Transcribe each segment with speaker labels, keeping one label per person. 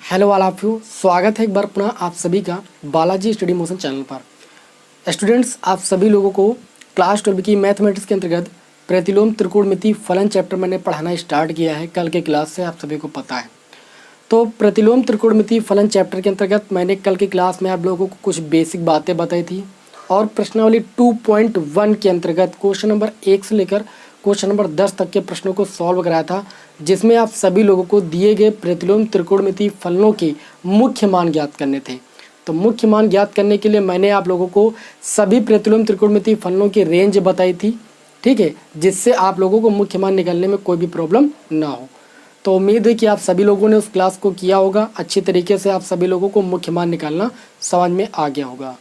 Speaker 1: Hello all of you, स्वागत है एक बार पुनः आप सभी का बालाजी स्टडी मोशन चैनल पर। स्टूडेंट्स, आप सभी लोगों को क्लास 12 की मैथमेटिक्स के अंतर्गत प्रतिलोम त्रिकोणमिति फलन चैप्टर मैंने पढ़ाना स्टार्ट किया है कल के क्लास से, आप सभी को पता है। तो प्रतिलोम त्रिकोणमिति फलन चैप्टर के अंतर्गत मैंने कल की क्लास में आप लोगों को कुछ बेसिक बातें बताई थी और प्रश्नावली 2.1 के अंतर्गत क्वेश्चन नंबर 1 से लेकर क्वेश्चन नंबर 10 तक के प्रश्नों को सॉल्व कराया था, जिसमें आप सभी लोगों को दिए गए प्रतिलोम त्रिकोणमिति फलनों के मुख्य मान ज्ञात करने थे। तो मुख्य मान ज्ञात करने के लिए मैंने आप लोगों को सभी प्रतिलोम त्रिकोणमिति फलनों की रेंज बताई थी, ठीक है, जिससे आप लोगों को मुख्य मान निकालने में कोई भी प्रॉब्लम ना हो। तो उम्मीद है कि आप सभी लोगों ने उस क्लास को किया होगा अच्छी तरीके से, आप सभी लोगों को मुख्य मान निकालना समझ में आ गया होगा।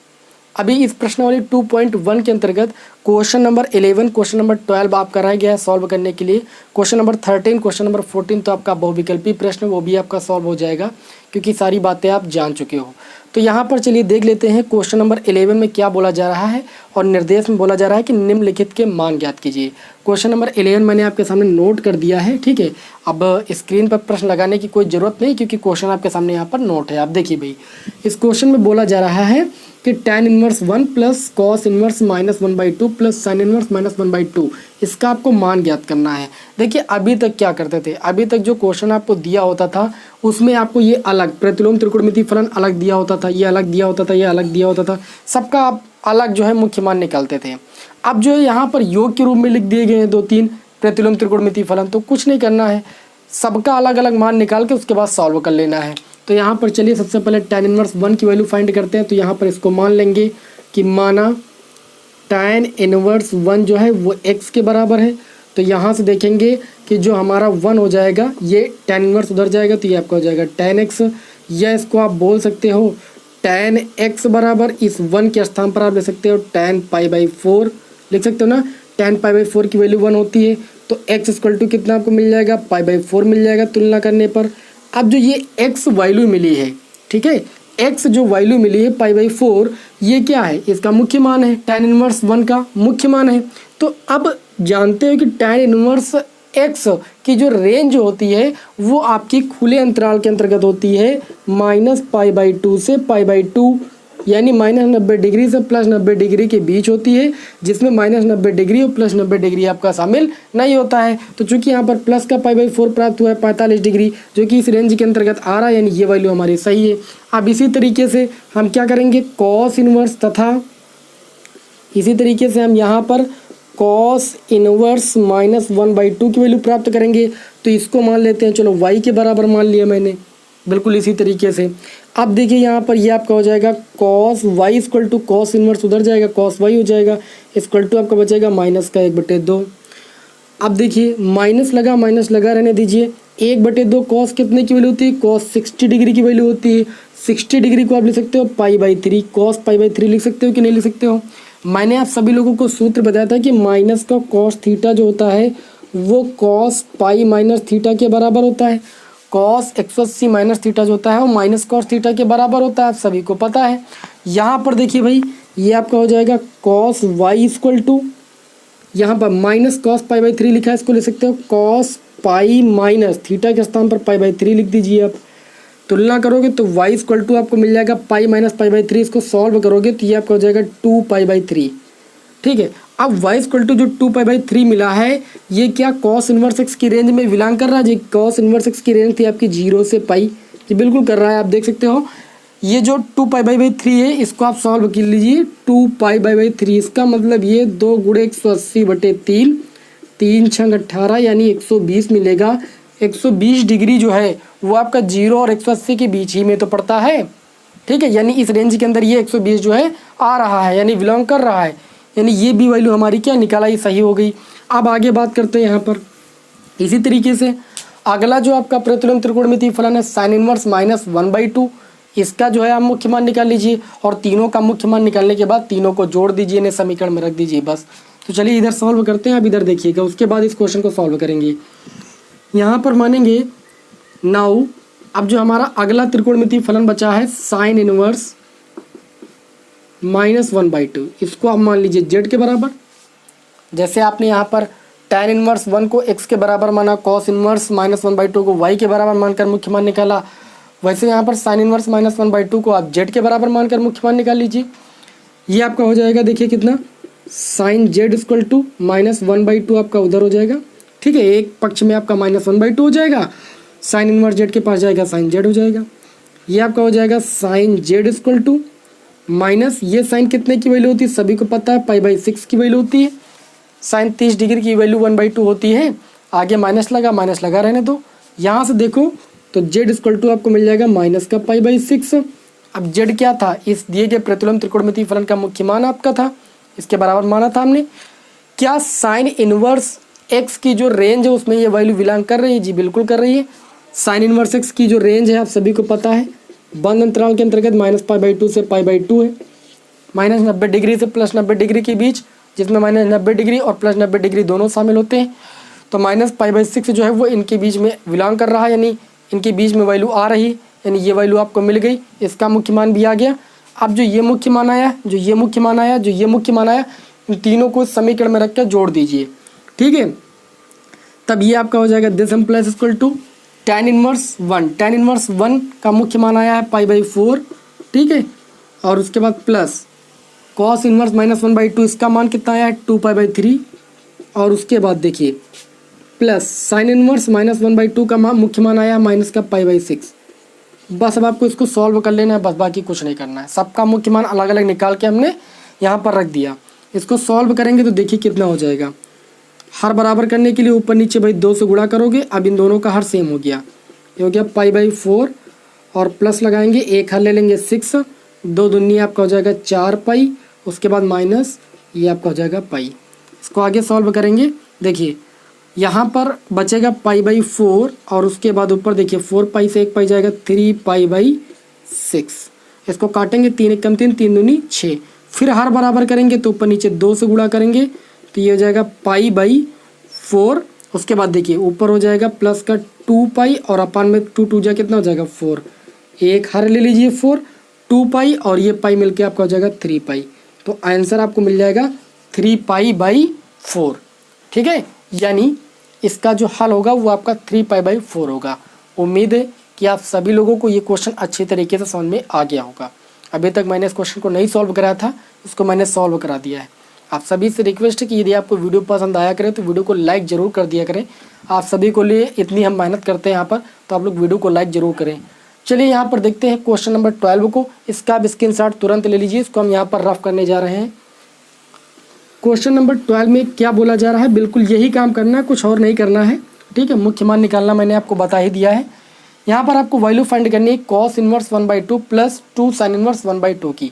Speaker 1: अभी इस प्रश्नावली 2.1 के अंतर्गत क्वेश्चन नंबर 11, क्वेश्चन नंबर 12 आपका रह गया है सॉल्व करने के लिए। क्वेश्चन नंबर 13, क्वेश्चन नंबर 14 तो आपका बहुविकल्पी प्रश्न वो भी आपका सॉल्व हो जाएगा, क्योंकि सारी बातें आप जान चुके हो। तो यहाँ पर चलिए देख लेते हैं क्वेश्चन नंबर 11 में क्या बोला जा रहा है, और निर्देश में बोला जा रहा है कि निम्नलिखित के मान ज्ञात कीजिए। क्वेश्चन नंबर 11 मैंने आपके सामने नोट कर दिया है, ठीक है। अब स्क्रीन पर प्रश्न लगाने की कोई ज़रूरत नहीं, क्योंकि क्वेश्चन आपके सामने यहाँ पर नोट है। आप देखिए भाई, इस क्वेश्चन में बोला जा रहा है कि tan inverse 1 plus cos inverse -1/2 plus sine inverse -1/2, इसका आपको मान ज्ञात करना है। देखिए अभी तक क्या करते थे, अभी तक जो क्वेश्चन आपको दिया होता था उसमें आपको ये अलग प्रतिलोम त्रिकोणमिति फलन अलग दिया होता था, ये अलग दिया होता था, ये अलग दिया होता था, सबका आप अलग जो है मुख्य मान निकालते थे। अब जो है यहाँ पर योग के रूप में लिख दिए गए हैं 2-3 प्रतिलोम त्रिकोणमिति फलन, तो कुछ नहीं करना है, सबका अलग अलग मान निकाल के उसके बाद सॉल्व कर लेना है। तो यहाँ पर चलिए सबसे पहले tan इनवर्स 1 की वैल्यू फाइंड करते हैं। तो यहाँ पर इसको मान लेंगे कि माना tan इनवर्स 1 जो है वो x के बराबर है। तो यहाँ से देखेंगे कि जो हमारा 1 हो जाएगा ये tan इनवर्स उधर जाएगा, तो ये आपका हो जाएगा tan x, या इसको आप बोल सकते हो tan x बराबर इस 1 के स्थान पर आप ले सकते हो tan π/4 लिख सकते हो ना। tan π/4 की वैल्यू 1 होती है, तो x इक्वल टू कितना आपको मिल जाएगा, π/4 मिल जाएगा तुलना करने पर। अब जो ये x वैल्यू मिली है, ठीक है, x जो वैल्यू मिली है π/4, ये क्या है, इसका मुख्य मान है, tan इनवर्स 1 का मुख्य मान है। तो अब जानते हो कि tan इनवर्स x की जो रेंज होती है वो आपकी खुले अंतराल के अंतर्गत होती है -π/2 से π/2, यानी -90 डिग्री से +90 डिग्री के बीच होती है, जिसमें -90 डिग्री और +90 डिग्री आपका शामिल नहीं होता है। तो चूंकि यहाँ पर प्लस का π/4 प्राप्त हुआ है 45 डिग्री, जो कि इस रेंज के अंतर्गत आ रहा है, यानी ये वैल्यू हमारी सही है। अब इसी तरीके से हम क्या करेंगे, कॉस इनवर्स, तथा इसी तरीके से हम यहाँ पर कॉस इनवर्स -1/2 की वैल्यू प्राप्त करेंगे। तो इसको मान लेते हैं, चलो y के बराबर मान लिया मैंने, बिल्कुल इसी तरीके से। अब देखिए यहाँ पर ये आपका हो जाएगा cos y equal to cos inverse उधर जाएगा, कॉस y हो जाएगा, इक्वल टू आपका बचेगा -1/2। अब देखिए माइनस लगा रहने दीजिए, 1/2 कॉस कितने की वैल्यू होती है, कॉस 60 डिग्री की वैल्यू होती है। 60 डिग्री को आप लिख सकते हो π/3, कॉस π/3 लिख सकते हो कि नहीं लिख सकते हो। मैंने आप सभी लोगों को सूत्र बताया था कि माइनस का कॉस थीटा जो होता है वो कॉस पाई माइनस थीटा के बराबर होता है। कॉस 180 माइनस थीटा जो होता है वो माइनस कॉस थीटा के बराबर होता है, आप सभी को पता है। यहाँ पर देखिए भाई, ये आपका हो जाएगा कॉस वाई इक्वल टू, यहाँ पर माइनस कॉस π/3 लिखा है, इसको ले सकते हो कॉस पाई माइनस थीटा के स्थान पर π/3 लिख दीजिए। आप तुलना करोगे तो y इक्वल टू आपको मिल जाएगा पाई माइनस π/3, इसको सॉल्व करोगे तो ये आपका हो जाएगा 2π/3, ठीक है। अब y इक्वल टू जो 2π/3 मिला है, ये क्या कॉस इनवर्स x की रेंज में बिलोंग कर रहा है जी। कॉस इनवर्स x की रेंज थी आपकी 0 से पाई, ये बिल्कुल कर रहा है, आप देख सकते हो। ये जो 2π/3 है इसको आप सॉल्व कर लीजिए, 2π/3, इसका मतलब ये 2 × 180/3, 3 × 6 = 18, यानी 120 मिलेगा। 120 डिग्री जो है वो आपका 0 और 180 के बीच ही में तो पड़ता है, ठीक है, यानी इस रेंज के अंदर ये 120 जो है आ रहा है, यानी बिलोंग कर रहा है, यानी ये भी वैल्यू हमारी क्या निकाला, ये सही हो गई। अब आगे बात करते हैं यहाँ पर इसी तरीके से अगला जो आपका प्रतिलोम त्रिकोणमिति फलन है साइन इनवर्स -1/2, इसका जो है आप मुख्य मान निकाल लीजिए, और तीनों का मुख्य मान निकालने के बाद तीनों को जोड़ दीजिए, इन्हें समीकरण में रख दीजिए बस। तो चलिए इधर सॉल्व करते हैं, अब इधर देखिएगा, उसके बाद इस क्वेश्चन को सॉल्व करेंगे। यहाँ पर मानेंगे नाउ, अब जो हमारा अगला त्रिकोणमिति फलन बचा है साइन इनवर्स -1/2, इसको आप मान लीजिए z के बराबर। जैसे आपने यहाँ पर tan इनवर्स 1 को x के बराबर माना, cos इनवर्स -1/2 को y के बराबर मानकर मुख्य मान निकाला, वैसे यहाँ पर साइन इनवर्स -1/2 को आप जेड के बराबर मानकर मुख्य मान निकाल लीजिए। ये आपका हो जाएगा, देखिए कितना, साइन जेड इक्वल टू -1/2 आपका उधर हो जाएगा। ठीक है, एक पक्ष में आपका -1/2 हो जाएगा, साइन इनवर्स जेड के पास जाएगा, साइन जेड हो जाएगा। ये आपका हो जाएगा sine Z equal to minus, ये साइन कितने की वैल्यू होती है सभी को पता है, π/6 की वैल्यू होती है। साइन 30 डिग्री की वैल्यू 1/2 होती है। आगे माइनस लगा रहने दो। यहाँ से देखो तो जेड इक्वल टू आपको मिल जाएगा माइनस का π/6। अब जेड क्या था, इस दिए गए प्रतिलोम त्रिकोणमितीय फलन का मुख्य मान आपका था, इसके बराबर माना था हमने। क्या साइन इनवर्स एक्स की जो रेंज है उसमें ये वैल्यू बिलोंग कर रही है? जी बिल्कुल कर रही है। साइन इनवर्स एक्स की जो रेंज है आप सभी को पता है, बंद अंतराल के अंतर्गत -π/2 से π/2 है। -90 डिग्री से +90 डिग्री के बीच, जिसमें -90 डिग्री और +90 डिग्री दोनों शामिल होते हैं। तो -π/6 जो है वो इनके बीच में बिलोंग कर रहा है, यानी इनके बीच में वैल्यू आ रही, यानी ये वैल्यू आपको मिल गई, इसका मुख्य मान भी आ गया। अब जो ये मुख्य मान आया, जो ये मुख्य मान आया, इन तीनों को समीकरण में रख कर जोड़ दीजिए। ठीक है, तब ये आपका हो जाएगा this implies equal to tan inverse 1। tan inverse 1 का मुख्य मान आया है π/4। ठीक है, और उसके बाद प्लस cos इनवर्स -1/2, इसका मान कितना आया है 2π/3। और उसके बाद देखिए प्लस साइन इनवर्स -1/2 का मुख्य मान आया माइनस का π/6। बस अब आपको इसको सॉल्व कर लेना है, बस बाकी कुछ नहीं करना है। सबका मुख्य मान अलग अलग निकाल के हमने यहाँ पर रख दिया। इसको सॉल्व करेंगे तो देखिए कितना हो जाएगा। हर बराबर करने के लिए ऊपर नीचे भाई 2 से गुणा करोगे। अब इन दोनों का हर सेम हो गया, ये हो गया π/4 और प्लस लगाएंगे, एक हर ले लेंगे 6, 2 दूनी आपका हो जाएगा 4π, उसके बाद माइनस ये आपका हो जाएगा π। इसको आगे सॉल्व करेंगे, देखिए यहाँ पर बचेगा π/4 और उसके बाद ऊपर देखिए 4π से 1π जाएगा 3π/6। इसको काटेंगे, 3 × 3, 3 दूनी 6। फिर हर बराबर करेंगे तो ऊपर नीचे 2 से गुणा करेंगे तो ये हो जाएगा π/4। उसके बाद देखिए ऊपर हो जाएगा प्लस का 2π और अपान में 2 2 जा कितना हो जाएगा 4, एक हर ले लीजिए 4, 2π और ये पाई मिलके आपका हो जाएगा 3π। तो आंसर आपको मिल जाएगा 3π/4। ठीक है, यानी इसका जो हल होगा वो आपका 3π/4 होगा। उम्मीद है कि आप सभी लोगों को ये क्वेश्चन अच्छे तरीके से समझ में आ गया होगा। अभी तक मैंने इस क्वेश्चन को नहीं सॉल्व कराया था, इसको मैंने सॉल्व करा दिया है। आप सभी से रिक्वेस्ट है कि यदि आपको वीडियो पसंद आया करें तो वीडियो को लाइक ज़रूर कर दिया करें। आप सभी को लिए इतनी हम मेहनत करते हैं यहाँ पर, तो आप लोग वीडियो को लाइक ज़रूर करें। चलिए यहाँ पर देखते हैं क्वेश्चन नंबर 12 को। इसका आप स्क्रीनशॉट तुरंत ले लीजिए, इसको हम यहाँ पर रफ करने जा रहे हैं। क्वेश्चन नंबर 12 में क्या बोला जा रहा है, बिल्कुल यही काम करना है, कुछ और नहीं करना है। ठीक है, मुख्य मान निकालना मैंने आपको बता ही दिया है। यहाँ पर आपको वैल्यू फाइंड करनी है cos inverse 1/2 plus 2 sine inverse 1/2 की।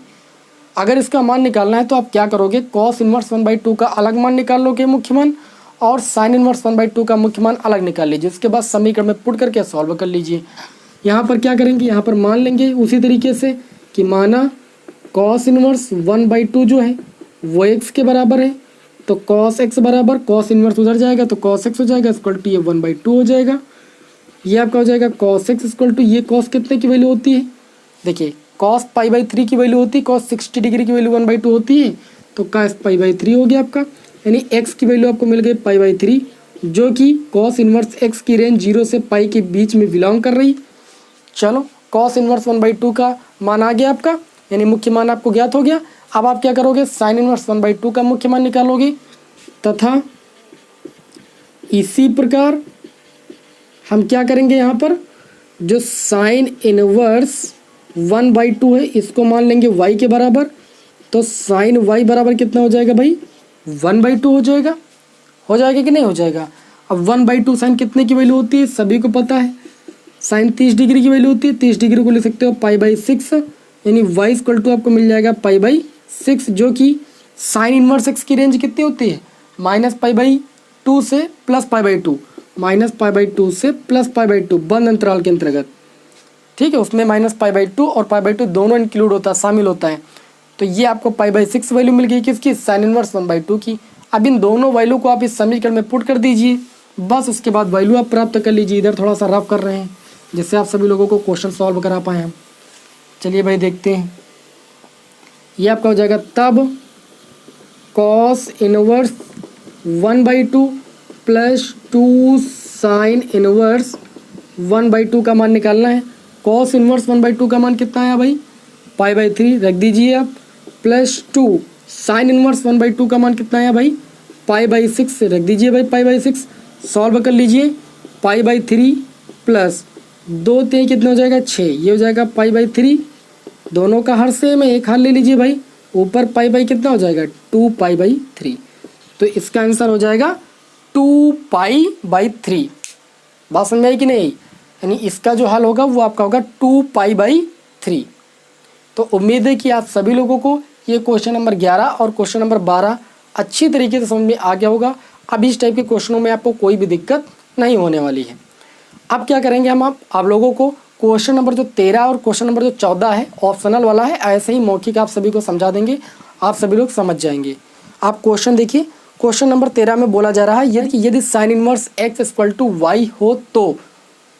Speaker 1: अगर इसका मान निकालना है तो आप क्या करोगे, cos इनवर्स 1/2 का अलग मान निकाल लोगे मुख्य मान, और साइन इनवर्स 1/2 का मुख्य मान अलग निकाल लीजिए। उसके बाद समीकरण में पुट करके सॉल्व कर लीजिए। यहाँ पर क्या करेंगे, यहाँ पर मान लेंगे उसी तरीके से कि माना cos इनवर्स 1/2 जो है वो x के बराबर है, तो cos x बराबर cos इनवर्स उधर जाएगा तो cos x हो जाएगा, इक्वल टू ये 1/2 हो जाएगा। ये आपका हो जाएगा cos x इक्वल टू ये cos कितने की वैल्यू होती है, देखिए cos π/3 की वैल्यू होती है, cos 60 डिग्री की वैल्यू 1/2 होती है, तो cos π/3 हो गया आपका। यानी x की वैल्यू आपको मिल गई π/3, जो कि cos इनवर्स x की रेंज 0 से पाई के बीच में बिलोंग कर रही। चलो cos इनवर्स 1/2 का मान आ गया आपका, यानी मुख्य मान आपको ज्ञात हो गया। अब आप क्या करोगे, साइन इनवर्स 1/2 का मुख्य मान निकालोगे, तथा इसी प्रकार हम क्या करेंगे, यहाँ पर जो साइन इनवर्स 1/2 है इसको मान लेंगे y के बराबर, तो साइन y बराबर कितना हो जाएगा भाई 1/2 हो जाएगा कि नहीं हो जाएगा। अब 1/2 साइन कितने की वैल्यू होती है सभी को पता है, साइन 30 डिग्री की वैल्यू होती है। 30 डिग्री को ले सकते हो π/6, यानी y इक्वल टू आपको मिल जाएगा π/6, जो कि साइन इनवर्स x की रेंज कितनी होती है, -π/2 से +π/2, -π/2 से +π/2 बंद अंतराल के अंतर्गत। ठीक है, उसमें -π/2 और π/2 दोनों इंक्लूड होता है, शामिल होता है। तो ये आपको π/6 वैल्यू मिल गई किसकी, साइन इनवर्स 1/2 की। अब इन दोनों वैल्यू को आप इस समीकरण में पुट कर दीजिए, बस उसके बाद वैल्यू आप प्राप्त कर लीजिए। इधर थोड़ा सा रफ कर रहे हैं जिससे आप सभी लोगों को क्वेश्चन सॉल्व करा पाएँ हम। चलिए भाई देखते हैं, ये आपका हो जाएगा तब cos inverse 1/2 plus 2 sine inverse 1/2 का मान निकालना है। कॉस इनवर्स 1/2 का मान कितना आया भाई, π/3 रख दीजिए आप, +2 साइन इनवर्स 1/2 का मान कितना आया भाई, π/6 रख दीजिए भाई, π/6 सॉल्व कर लीजिए, π/3 प्लस 2 3 कितना हो जाएगा 6, ये हो जाएगा π/3, दोनों का हर सेम है, एक हाल ले लीजिए भाई, ऊपर कितना हो जाएगा 2π/3, तो इसका आंसर हो जाएगा 2π/3। बात समझ आई कि नहीं, यानी इसका जो हल होगा वो आपका होगा 2π/3। तो उम्मीद है कि आप सभी लोगों को ये क्वेश्चन नंबर 11 और क्वेश्चन नंबर 12 अच्छी तरीके से समझ में आ गया होगा। अब इस टाइप के क्वेश्चनों में आपको कोई भी दिक्कत नहीं होने वाली है। अब क्या करेंगे हम, आप लोगों को क्वेश्चन नंबर जो 13 और क्वेश्चन नंबर जो 14 है ऑप्शनल वाला है, ऐसे ही मौखिक आप सभी को समझा देंगे, आप सभी लोग समझ जाएंगे। आप क्वेश्चन देखिए, क्वेश्चन नंबर 13 में बोला जा रहा है कि यदि साइन इनवर्स x = y हो तो,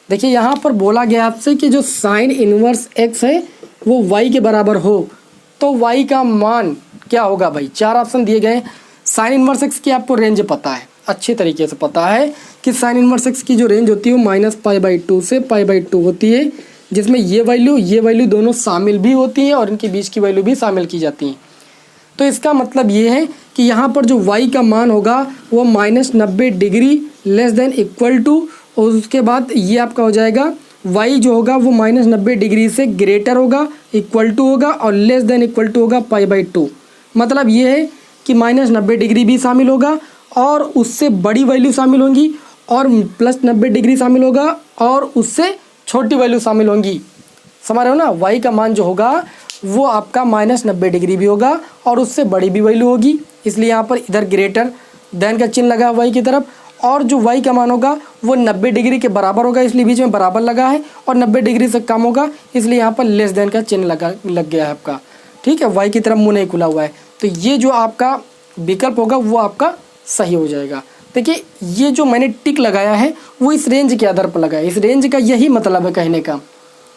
Speaker 1: देखिए यहाँ पर बोला गया आपसे कि जो साइन इनवर्स x है वो y के बराबर हो, तो y का मान क्या होगा भाई, 4 ऑप्शन दिए गए। साइन इनवर्स x की आपको रेंज पता है, अच्छे तरीके से पता है कि साइन इनवर्स x की जो रेंज होती है वो -π/2 से π/2 होती है, जिसमें ये वैल्यू दोनों शामिल भी होती हैं और इनके बीच की वैल्यू भी शामिल की जाती हैं। तो इसका मतलब ये है कि यहाँ पर जो y का मान होगा वो -90 डिग्री <= और उसके बाद ये आपका हो जाएगा y जो होगा वो -90 डिग्री से ग्रेटर होगा, इक्वल टू होगा और <= होगा π/2। मतलब ये है कि -90 डिग्री भी शामिल होगा और उससे बड़ी वैल्यू शामिल होंगी और +90 डिग्री शामिल होगा और उससे छोटी वैल्यू शामिल होंगी। समझ रहे हो ना, y का मान जो होगा वो आपका -90 डिग्री भी होगा और उससे बड़ी भी वैल्यू होगी, इसलिए यहाँ पर इधर ग्रेटर देन का चिन्ह लगा y की तरफ, और जो y का मान होगा वो 90 डिग्री के बराबर होगा, इसलिए बीच में बराबर लगा है, और 90 डिग्री से कम होगा इसलिए यहाँ पर लेस देन का चिन्ह लग गया है आपका। ठीक है, y की तरफ मुँह नहीं खुला हुआ है, तो ये जो आपका विकल्प होगा वो आपका सही हो जाएगा। देखिए ये जो मैंने टिक लगाया है वो इस रेंज के आधार पर लगाया है, इस रेंज का यही मतलब है कहने का,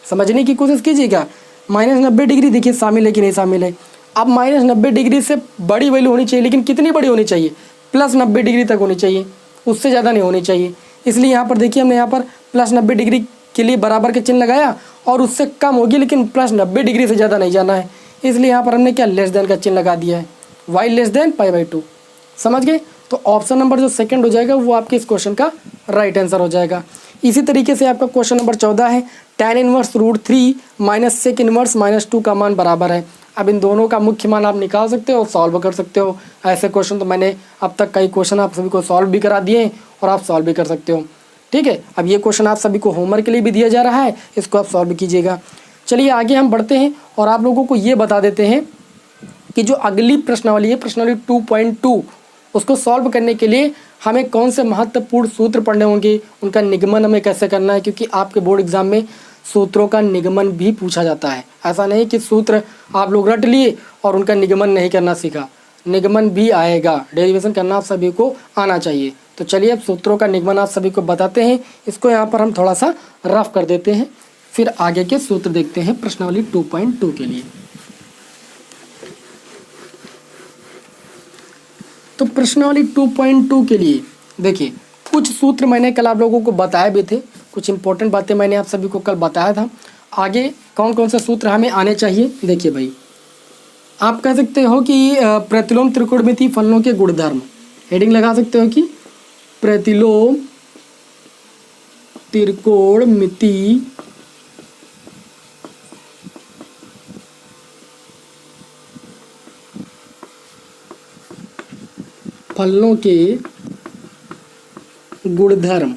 Speaker 1: समझने की कोशिश कीजिएगा। -90 डिग्री देखिए शामिल है कि नहीं शामिल है। अब -90 डिग्री से बड़ी वैल्यू होनी चाहिए, लेकिन कितनी बड़ी होनी चाहिए, +90 डिग्री तक होनी चाहिए, उससे ज़्यादा नहीं होनी चाहिए। इसलिए यहाँ पर देखिए हमने यहाँ पर +90 डिग्री के लिए बराबर के चिन्ह लगाया और उससे कम होगी, लेकिन +90 डिग्री से ज़्यादा नहीं जाना है, इसलिए यहाँ पर हमने क्या लेस देन का चिन्ह लगा दिया है, y <= π/2। समझ गए, तो ऑप्शन नंबर जो सेकंड हो जाएगा वो आपके इस क्वेश्चन का राइट आंसर हो जाएगा। इसी तरीके से आपका क्वेश्चन नंबर 14 है, tan इनवर्स √3 - sec इनवर्स -2 का मान बराबर है। अब इन दोनों का मुख्य मान आप निकाल सकते हो, सॉल्व कर सकते हो। ऐसे क्वेश्चन तो मैंने अब तक कई क्वेश्चन आप सभी को सॉल्व भी करा दिए हैं और आप सॉल्व भी कर सकते हो। ठीक है, अब ये क्वेश्चन आप सभी को होमवर्क के लिए भी दिया जा रहा है, इसको आप सॉल्व कीजिएगा। चलिए आगे हम बढ़ते हैं और आप लोगों को ये बता देते हैं कि जो अगली प्रश्नावली है, प्रश्नावली 2.2, उसको सॉल्व करने के लिए हमें कौन से महत्वपूर्ण सूत्र पढ़ने होंगे, उनका निगमन हमें कैसे करना है, क्योंकि आपके बोर्ड एग्जाम में सूत्रों का निगमन भी पूछा जाता है। ऐसा नहीं कि सूत्र आप लोग रट लिए और उनका निगमन नहीं करना सीखा, निगमन भी आएगा, डेरिवेशन करना आप सभी को आना चाहिए। तो चलिए अब सूत्रों का निगमन आप सभी को बताते हैं, इसको यहाँ पर हम थोड़ा सा रफ कर देते हैं, फिर आगे के सूत्र देखते हैं प्रश्नावली 2.2 के लिए। तो प्रश्नावली 2.2 के लिए देखिए कुछ सूत्र मैंने कल आप लोगों को बताए भी थे, कुछ इंपॉर्टेंट बातें मैंने आप सभी को कल बताया था। आगे कौन कौन से सूत्र हमें आने चाहिए, देखिए भाई आप कह सकते हो कि प्रतिलोम त्रिकोणमिति फलनों के गुणधर्म, हेडिंग लगा सकते हो कि प्रतिलोम त्रिकोणमिति फलनों के गुणधर्म,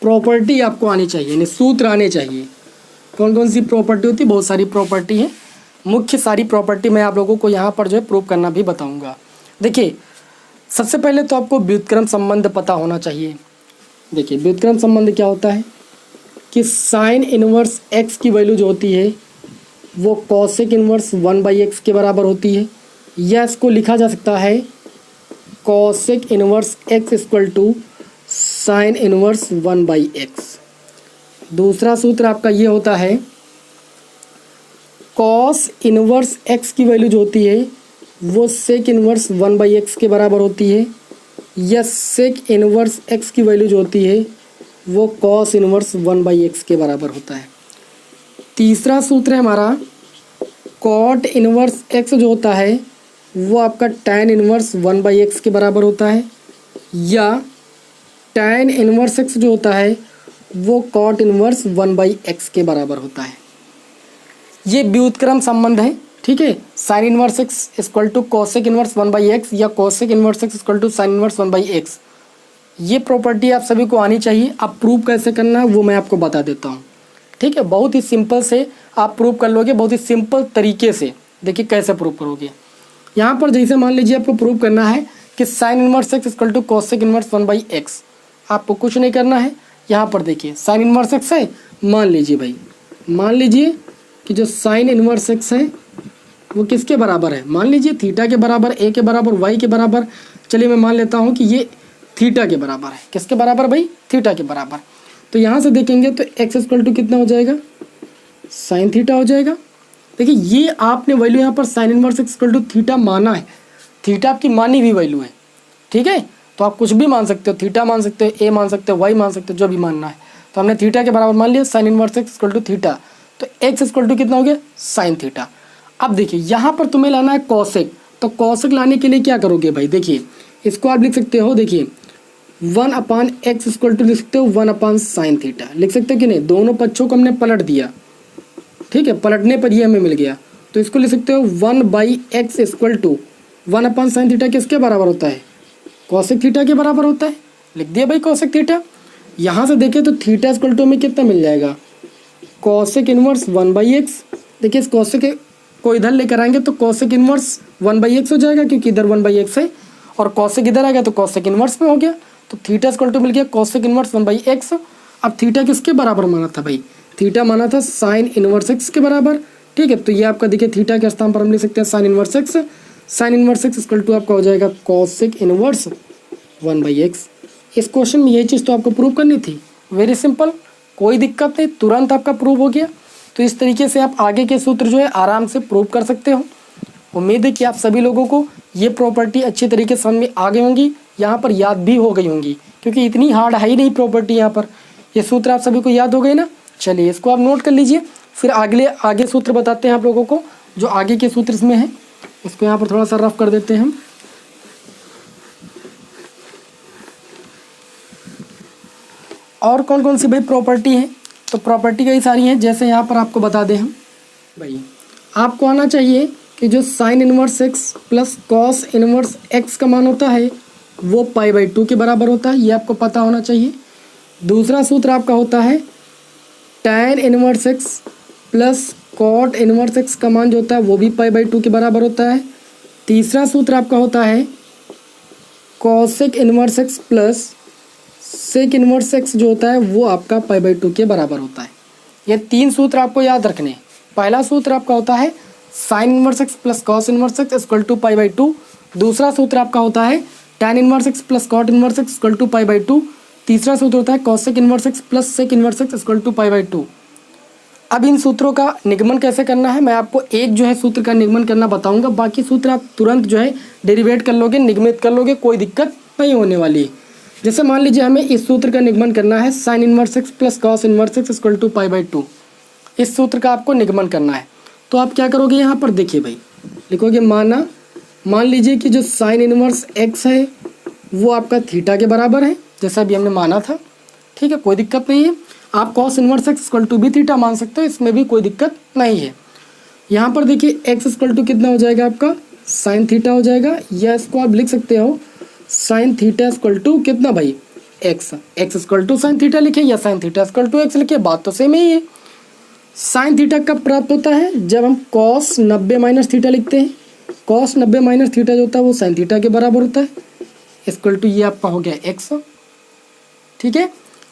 Speaker 1: प्रॉपर्टी आपको आनी चाहिए, यानी सूत्र आने चाहिए। कौन कौन सी प्रॉपर्टी होती है, बहुत सारी प्रॉपर्टी है, मुख्य सारी प्रॉपर्टी मैं आप लोगों को यहाँ पर जो है प्रूव करना भी बताऊँगा। देखिए सबसे पहले तो आपको व्युत्क्रम संबंध पता होना चाहिए। देखिए व्युत्क्रम संबंध क्या होता है कि साइन इनवर्स x की वैल्यू जो होती है वो कॉसेक इनवर्स 1/x के बराबर होती है, या इसको लिखा जा सकता है cosec inverse x = sign inverse 1/x। दूसरा सूत्र आपका ये होता है कॉस इनवर्स x की वैल्यू जो होती है वो सेक इनवर्स 1/x के बराबर होती है, या सेक इनवर्स x की वैल्यू जो होती है वो कॉस इनवर्स 1/x के बराबर होता है। तीसरा सूत्र है हमारा कॉट इनवर्स x जो होता है वो आपका tan इनवर्स 1/x के बराबर होता है, या tan इनवर्स x जो होता है वो कॉट इनवर्स 1/x के बराबर होता है। ये व्युत्क्रम संबंध है, ठीक है। Sine inverse x equal to cosec inverse 1/x या cosec inverse x equal to sine inverse 1/x। ये प्रॉपर्टी आप सभी को आनी चाहिए। अब प्रूव कैसे करना है वो मैं आपको बता देता हूँ, ठीक है। बहुत ही सिंपल से आप प्रूव कर लोगे, बहुत ही सिंपल तरीके से। देखिए कैसे प्रूव करोगे। यहाँ पर जैसे मान लीजिए आपको प्रूव करना है कि sine inverse x equal to cosec inverse 1/x। आपको कुछ नहीं करना है। यहाँ पर देखिए साइन इनवर्स x है, मान लीजिए भाई, मान लीजिए कि जो साइन इनवर्स x है वो किसके बराबर है, मान लीजिए थीटा के बराबर, a के बराबर, y के बराबर। चलिए मैं मान लेता हूँ कि ये थीटा के बराबर है। किसके बराबर भाई, थीटा के बराबर। तो यहाँ से देखेंगे तो x इक्वल टू कितना हो जाएगा, साइन थीटा हो जाएगा। देखिए ये आपने वैल्यू यहाँ पर sine inverse x equal to theta माना है। थीटा आपकी मानी हुई वैल्यू है, ठीक है। तो आप कुछ भी मान सकते हो, थीटा मान सकते हो, a मान सकते हो, y मान सकते हो, जो भी मानना है। तो हमने थीटा के बराबर मान लिया sine inverse x equal to theta. तो x इक्वल टू कितना हो गया, साइन थीटा। अब देखिए यहाँ पर तुम्हें लाना है कॉसेक। तो कॉसेक लाने के लिए क्या करोगे भाई, देखिए इसको आप लिख सकते हो, देखिए 1/x इक्वल टू लिख सकते हो 1/sin थीटा, लिख सकते हो कि नहीं। दोनों पक्षों को हमने पलट दिया, ठीक है। पलटने पर ये हमें मिल गया। तो इसको लिख सकते हो 1/x equal to 1/sin theta किसके बराबर होता है, कॉसेक थीटा के बराबर होता है। लिख दिया भाई कॉसेक थीटा। यहाँ से देखिए तो थीटा इक्वल टू हमें कितना मिल जाएगा, कॉसेक इनवर्स 1/x। देखिए इस कॉसेक को इधर लेकर आएंगे तो कॉसेक इनवर्स 1/x हो जाएगा, क्योंकि इधर 1/x है और कॉसेक इधर आ गया तो कॉसेक इनवर्स में हो गया। तो थीटा इक्वल टू मिल गया कॉसेक इनवर्स 1/x। अब थीटा किसके बराबर माना था भाई, थीटा माना था साइन इनवर्स x के बराबर, ठीक है। तो ये आपका देखिए थीटा के स्थान पर हम लिख सकते हैं sine inverse x। Sine inverse x equal to आपका हो जाएगा कॉसेक इनवर्स 1/x। इस क्वेश्चन में ये चीज़ तो आपको प्रूव करनी थी। वेरी सिंपल, कोई दिक्कत नहीं, तुरंत आपका प्रूव हो गया। तो इस तरीके से आप आगे के सूत्र जो है आराम से प्रूव कर सकते हो। उम्मीद है कि आप सभी लोगों को ये प्रॉपर्टी अच्छी तरीके से समझ में आ गई होंगी, यहाँ पर याद भी हो गई होंगी, क्योंकि इतनी हार्ड है ही नहीं प्रॉपर्टी। यहाँ पर ये सूत्र आप सभी को याद हो गए ना। चलिए इसको आप नोट कर लीजिए, फिर आगे सूत्र बताते हैं आप लोगों को जो आगे के सूत्र इसमें है। इसको यहाँ पर थोड़ा सा रफ कर देते हैं हम। और कौन कौन सी भाई प्रॉपर्टी है, तो प्रॉपर्टी कई सारी हैं। जैसे यहाँ पर आपको बता दें हम भाई, आपको आना चाहिए कि जो sign inverse x plus cos inverse x का मान होता है वो π/2 के बराबर होता है, ये आपको पता होना चाहिए। दूसरा सूत्र आपका होता है tan inverse x plus cot inverse x का मान जो होता है वो भी π/2 के बराबर होता है। तीसरा सूत्र आपका होता है cosec inverse x plus sec inverse x जो होता है वो आपका π/2 के बराबर होता है। ये तीन सूत्र आपको याद रखने हैं। पहला सूत्र आपका होता है sine inverse x plus cos inverse x equal to π/2। दूसरा सूत्र आपका होता है tan inverse x plus cot inverse x equal to π/2। तीसरा सूत्र होता है cosec inverse x plus sec inverse x equal to π/2। अब इन सूत्रों का निगमन कैसे करना है मैं आपको एक जो है सूत्र का निगमन करना बताऊंगा। बाकी सूत्र आप तुरंत जो है डेरिवेट कर लोगे, निगमित कर लोगे, कोई दिक्कत नहीं होने वाली। जैसे मान लीजिए हमें इस सूत्र का निगमन करना है sine inverse x plus cos inverse x equal to π/2। इस सूत्र का आपको निगमन करना है। तो आप क्या करोगे, यहाँ पर देखिए भाई, लिखोगे मान लीजिए कि जो साइन इनवर्स x है वो आपका थीटा के बराबर है, जैसा अभी हमने माना था, ठीक है, कोई दिक्कत नहीं है। आप cos inverse x equal to भी थीटा मान सकते हो, इसमें भी कोई दिक्कत नहीं है। यहाँ पर देखिए x इक्वल टू कितना हो जाएगा आपका साइन थीटा हो जाएगा, या इसको आप लिख सकते हो साइन थीटा इक्वल टू कितना भाई x equal to sine theta लिखे या sine theta equal to x लिखे, बात तो सेम ही है। साइन थीटा कब प्राप्त होता है, जब हम कॉस 90 माइनस थीटा लिखते हैं। कॉस 90 माइनस थीटा जो होता है वो साइन थीटा के बराबर होता है, इक्वल टू ये आपका हो गया x, ठीक है।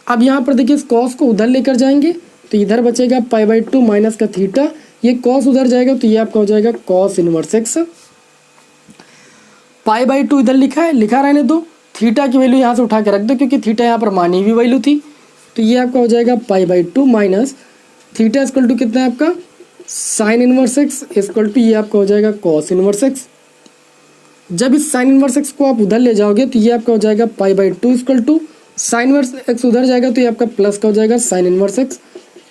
Speaker 1: अब यहाँ पर देखिए इस कॉस को उधर लेकर जाएंगे तो इधर बचेगा π/2 माइनस का थीटा, ये कॉस उधर जाएगा तो ये आपका हो जाएगा कॉस इनवर्स x। π/2 इधर लिखा रहने दो, थीटा की वैल्यू यहाँ से उठा के रख दो क्योंकि थीटा यहाँ पर मानी हुई वैल्यू थी। तो ये आपका हो जाएगा π/2 माइनस थीटा इक्वल टू कितना है आपका sine inverse x equal to ये आपका हो जाएगा कॉस इनवर्स x। जब इस साइन इनवर्स x को आप उधर ले जाओगे तो ये आपका हो जाएगा π/2 equal to sine inverse x उधर जाएगा तो ये आपका प्लस का हो जाएगा साइन इनवर्स एक्स,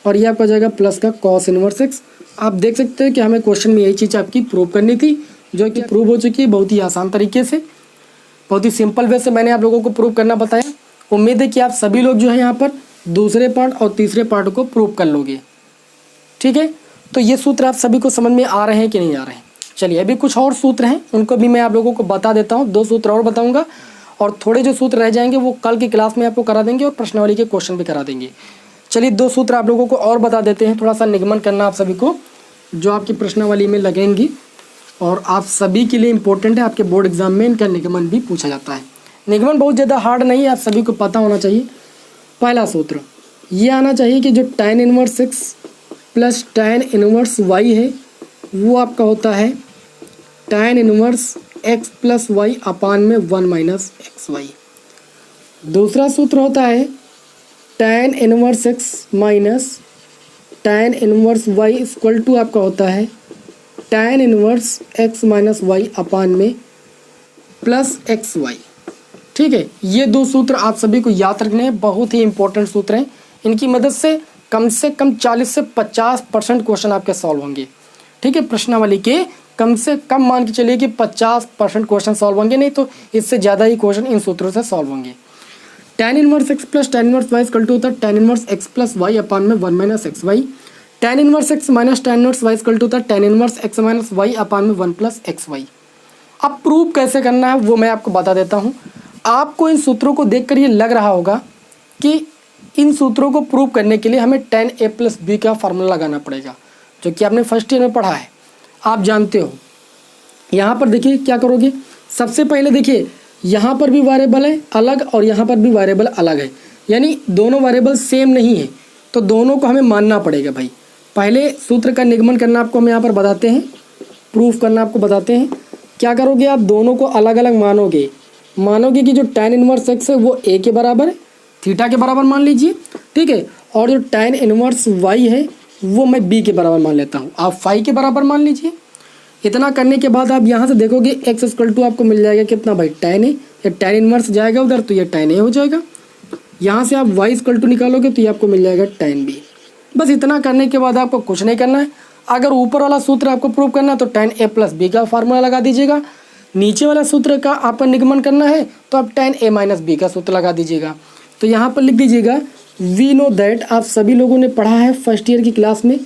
Speaker 1: और ये आपका हो जाएगा प्लस का कॉस इनवर्स एक्स। आप देख सकते हैं कि हमें क्वेश्चन में यही चीज़ आपकी प्रूव करनी थी, जो कि प्रूव हो चुकी है बहुत ही आसान तरीके से, बहुत ही सिंपल वे से मैंने आप लोगों को प्रूव करना बताया। उम्मीद है कि आप सभी लोग जो है यहाँ पर दूसरे पार्ट और तीसरे पार्ट को प्रूव कर लोगे। ठीक है, तो ये सूत्र आप सभी को समझ में आ रहे हैं कि नहीं आ रहे हैं। चलिए अभी कुछ और सूत्र हैं, उनको भी मैं आप लोगों को बता देता हूँ। 2 सूत्र और बताऊँगा, और थोड़े जो सूत्र रह जाएंगे वो कल की क्लास में आपको करा देंगे और प्रश्नावली के क्वेश्चन भी करा देंगे। चलिए 2 सूत्र आप लोगों को और बता देते हैं, थोड़ा सा निगमन करना आप सभी को, जो आपकी प्रश्नावली में लगेंगी और आप सभी के लिए इम्पोर्टेंट है। आपके बोर्ड एग्जाम में इनका निगमन भी पूछा जाता है। निगमन बहुत ज़्यादा हार्ड नहीं है, आप सभी को पता होना चाहिए। पहला सूत्र ये आना चाहिए कि जो tan inverse x plus tan inverse y है वो आपका होता है tan inverse x plus y upon में 1 माइनस एक्स वाई। दूसरा सूत्र होता है tan inverse x minus tan inverse y equal to आपका होता है tan inverse x minus y upon में प्लस एक्स वाई। ठीक है, ये 2 सूत्र आप सभी को याद रखने हैं, बहुत ही इंपॉर्टेंट सूत्र हैं। इनकी मदद से कम 40 से 50% क्वेश्चन आपके सॉल्व होंगे। ठीक है, प्रश्नावली के कम से कम मान के चलिए कि 50% क्वेश्चन सॉल्व होंगे, नहीं तो इससे ज़्यादा ही क्वेश्चन इन सूत्रों से सॉल्व होंगे। tan inverse x plus tan inverse y equal to होता है tan inverse x plus y upon में 1 minus x y. tan inverse x minus tan inverse y equal to होता है tan inverse x minus y upon में 1 plus x y. अब prove कैसे करना है वो मैं आपको बता देता हूँ। आपको इन सूत्रों को देखकर ये लग रहा होगा कि इन सूत्रों को प्रूव करने के लिए हमें tan a प्लस बी का फार्मूला लगाना पड़ेगा, जो कि आपने फर्स्ट ईयर में पढ़ा है, आप जानते हो। यहाँ पर देखिए क्या करोगे, सबसे पहले देखिए यहाँ पर भी वेरिएबल है अलग और यहाँ पर भी वेरिएबल अलग है, यानी दोनों वेरिएबल सेम नहीं है, तो दोनों को हमें मानना पड़ेगा भाई। पहले सूत्र का निगमन करना आपको हम यहाँ पर बताते हैं, प्रूफ करना आपको बताते हैं। क्या करोगे आप, दोनों को अलग अलग मानोगे कि जो tan इनवर्स x है वो a के बराबर है, थीटा के बराबर मान लीजिए। ठीक है, और जो tan इनवर्स y है वो मैं b के बराबर मान लेता हूँ, आप फाई के बराबर मान लीजिए। इतना करने के बाद आप यहाँ से देखोगे x इक्वल टू आपको मिल जाएगा कितना भाई tan a, या tan इनवर्स जाएगा उधर तो ये tan a हो जाएगा। यहाँ से आप y इक्वल टू निकालोगे तो ये आपको मिल जाएगा tan b। बस इतना करने के बाद आपको कुछ नहीं करना है। अगर ऊपर वाला सूत्र आपको प्रूव करना है तो tan a प्लस बी का फार्मूला लगा दीजिएगा। नीचे वाला सूत्र का आपका निगमन करना है तो आप tan a माइनस बी का सूत्र लगा दीजिएगा। तो यहाँ पर लिख दीजिएगा वी नो दैट, आप सभी लोगों ने पढ़ा है फर्स्ट ईयर की क्लास में,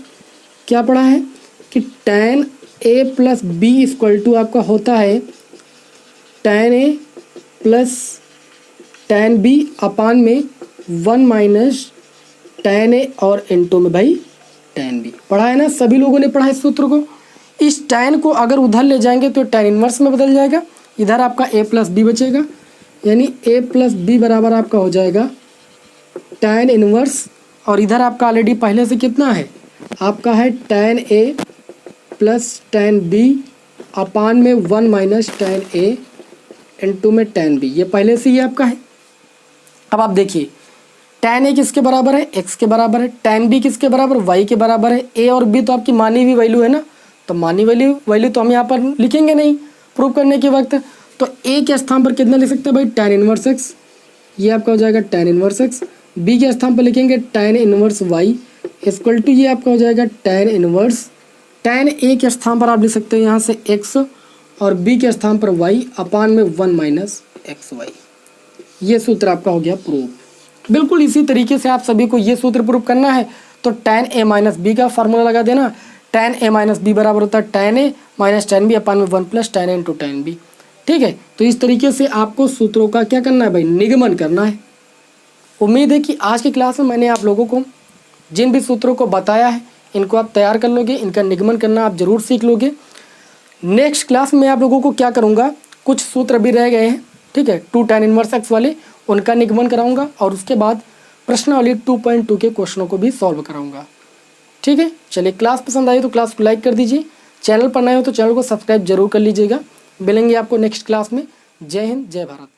Speaker 1: क्या पढ़ा है कि tan a plus B equal to आपका होता है tan a plus tan b upon में 1 माइनस tan a और इनटू में भाई tan b। पढ़ा है ना, सभी लोगों ने पढ़ा इस सूत्र को। इस tan को अगर उधर ले जाएंगे तो tan इनवर्स में बदल जाएगा, इधर आपका a प्लस बी बचेगा, यानी a प्लस बी बराबर आपका हो जाएगा tan इनवर्स, और इधर आपका ऑलरेडी पहले से कितना है, आपका है tan a plus tan b upon में 1 माइनस tan a इनटू में tan b, ये पहले से ही आपका है। अब आप देखिए tan a किसके बराबर है, x के बराबर है, tan b किसके बराबर, y के बराबर है। a और b तो आपकी मानी हुई वैल्यू है ना, तो मानी वैल्यू तो हम यहाँ पर लिखेंगे नहीं प्रूव करने के वक्त, तो a के स्थान पर कितना लिख सकते हैं भाई tan इनवर्स x, ये आपका हो जाएगा tan इनवर्स x। b के स्थान पर लिखेंगे tan inverse y equal to ये आपका हो जाएगा tan इनवर्स, tan a के स्थान पर आप लिख सकते हैं यहाँ से x और b के स्थान पर y अपान में 1 माइनस एक्स वाई। ये सूत्र आपका हो गया प्रूव। बिल्कुल इसी तरीके से आप सभी को ये सूत्र प्रूव करना है तो tan a माइनस बी का फार्मूला लगा देना। tan a माइनस बी बराबर होता है tan a minus tan b upon में 1 plus tan a into tan b। ठीक है, तो इस तरीके से आपको सूत्रों का क्या करना है भाई, निगमन करना है। उम्मीद है कि आज की क्लास में मैंने आप लोगों को जिन भी सूत्रों को बताया है इनको आप तैयार कर लोगे, इनका निगमन करना आप ज़रूर सीख लोगे। नेक्स्ट क्लास में आप लोगों को क्या करूँगा, कुछ सूत्र भी रह गए हैं, ठीक है, 2 tan इनवर्स एक्स वाले, उनका निगमन कराऊँगा और उसके बाद प्रश्नावली 2.2 के क्वेश्चनों को भी सॉल्व कराऊँगा। ठीक है, चलिए क्लास पसंद आई तो क्लास को लाइक कर दीजिए, चैनल पर नए हो तो चैनल को सब्सक्राइब जरूर कर लीजिएगा। मिलेंगे आपको नेक्स्ट क्लास में। जय हिंद, जय भारत।